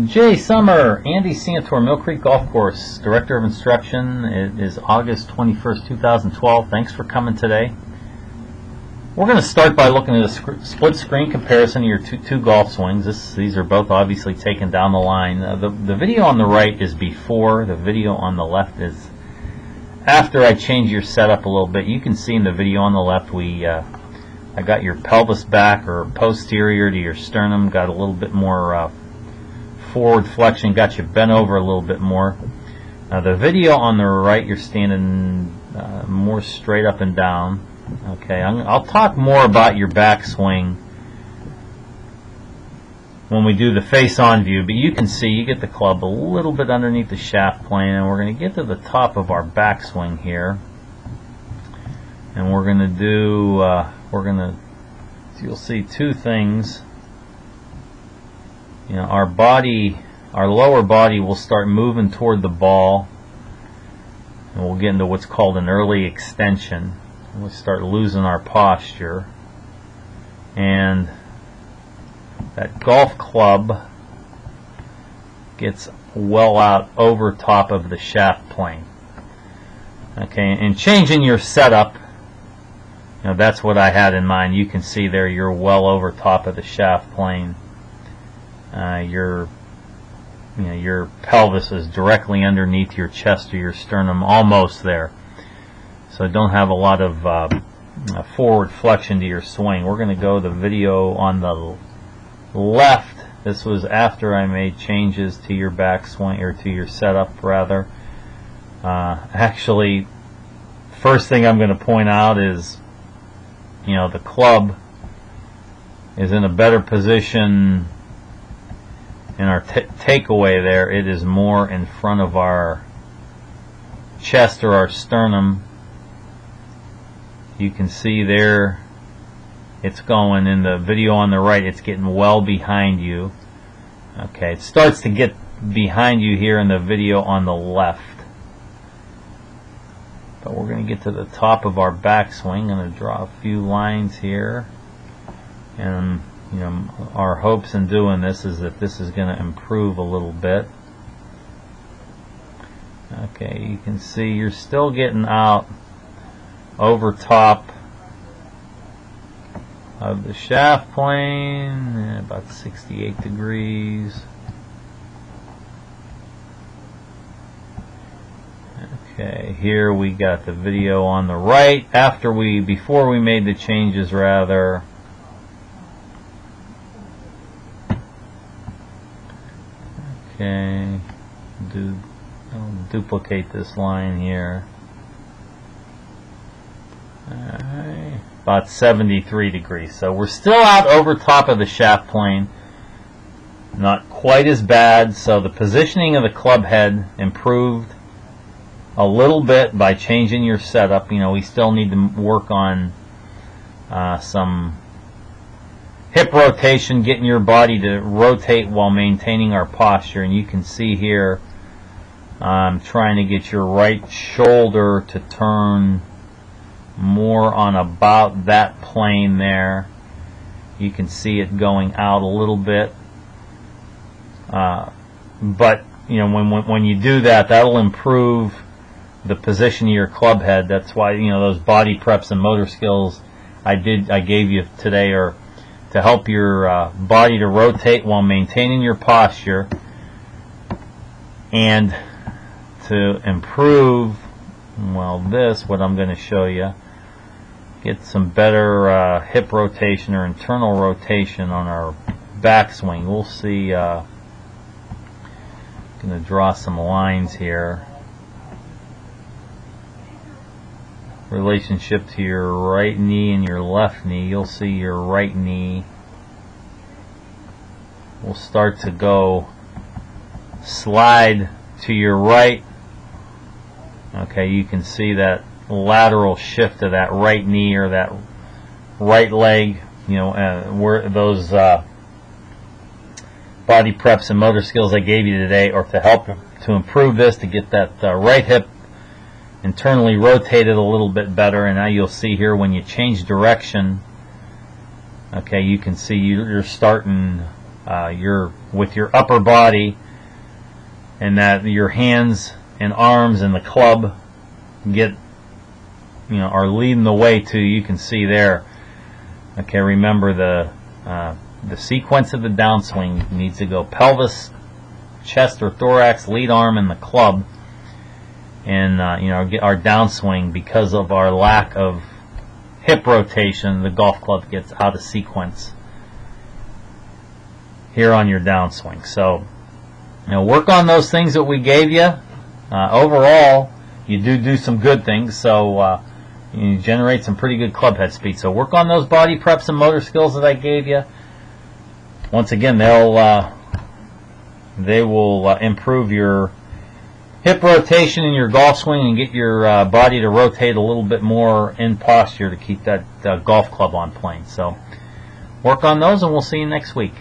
Jay Summer, Andy Santor, Mill Creek Golf Course, Director of Instruction. It is August 21st, 2012. Thanks for coming today. We're going to start by looking at a split screen comparison of your two golf swings. These are both obviously taken down the line. The video on the right is before. The video on the left is after I change your setup a little bit. You can see in the video on the left I got your pelvis back or posterior to your sternum, got a little bit more forward flexion, got you bent over a little bit more. The video on the right, you're standing more straight up and down. Okay, I'll talk more about your backswing when we do the face-on view, but you can see you get the club a little bit underneath the shaft plane, and we're going to get to the top of our backswing here, and we're going to do you'll see two things. You know, our lower body will start moving toward the ball, and we'll get into what's called an early extension. We'll start losing our posture, and that golf club gets well out over top of the shaft plane. Okay, and changing your setup, you know, that's what I had in mind. You can see there you're well over top of the shaft plane. Your pelvis is directly underneath your chest or your sternum, almost there. So don't have a lot of forward flexion to your swing. We're going to go the video on the left. This was after I made changes to your backswing, or to your setup rather. Actually, first thing I'm going to point out is, you know, the club is in a better position in our takeaway there. It is more in front of our chest or our sternum. You can see there it's going. In the video on the right, it's getting well behind you. Okay, it starts to get behind you here in the video on the left. But we're going to get to the top of our backswing. I'm going to draw a few lines here. And you know, our hopes in doing this is that this is going to improve a little bit. Okay, you can see you're still getting out over top of the shaft plane, about 68 degrees. Okay, here we got the video on the right before we made the changes rather. Okay, I'll duplicate this line here. Alright, about 73 degrees. So we're still out over top of the shaft plane. Not quite as bad. So the positioning of the club head improved a little bit by changing your setup. You know, we still need to work on some hip rotation, getting your body to rotate while maintaining our posture. And you can see here I'm trying to get your right shoulder to turn more on about that plane there. You can see it going out a little bit, but you know, when you do that, that'll improve the position of your club head. That's why, you know, those body preps and motor skills I gave you today are to help your body to rotate while maintaining your posture, and to improve, well, what I'm going to show you, get some better hip rotation or internal rotation on our backswing. We'll see. Going to draw some lines here. Relationship to your right knee and your left knee. You'll see your right knee will start to go slide to your right. Okay, you can see that lateral shift of that right knee or that right leg. You know, where those body preps and motor skills I gave you today, or to help to improve this, to get that right hip internally rotated a little bit better. And now you'll see here when you change direction, okay, you can see you're starting with your upper body, and that your hands and arms and the club are leading the way to, you can see there. Okay, remember the sequence of the downswing needs to go pelvis, chest or thorax, lead arm, and the club. And get our downswing, because of our lack of hip rotation, the golf club gets out of sequence here on your downswing. So work on those things that we gave you. Overall, you do some good things, so you generate some pretty good club head speed. So work on those body preps and motor skills that I gave you. Once again, they will improve your hip rotation in your golf swing and get your body to rotate a little bit more in posture to keep that golf club on plane. So work on those, and we'll see you next week.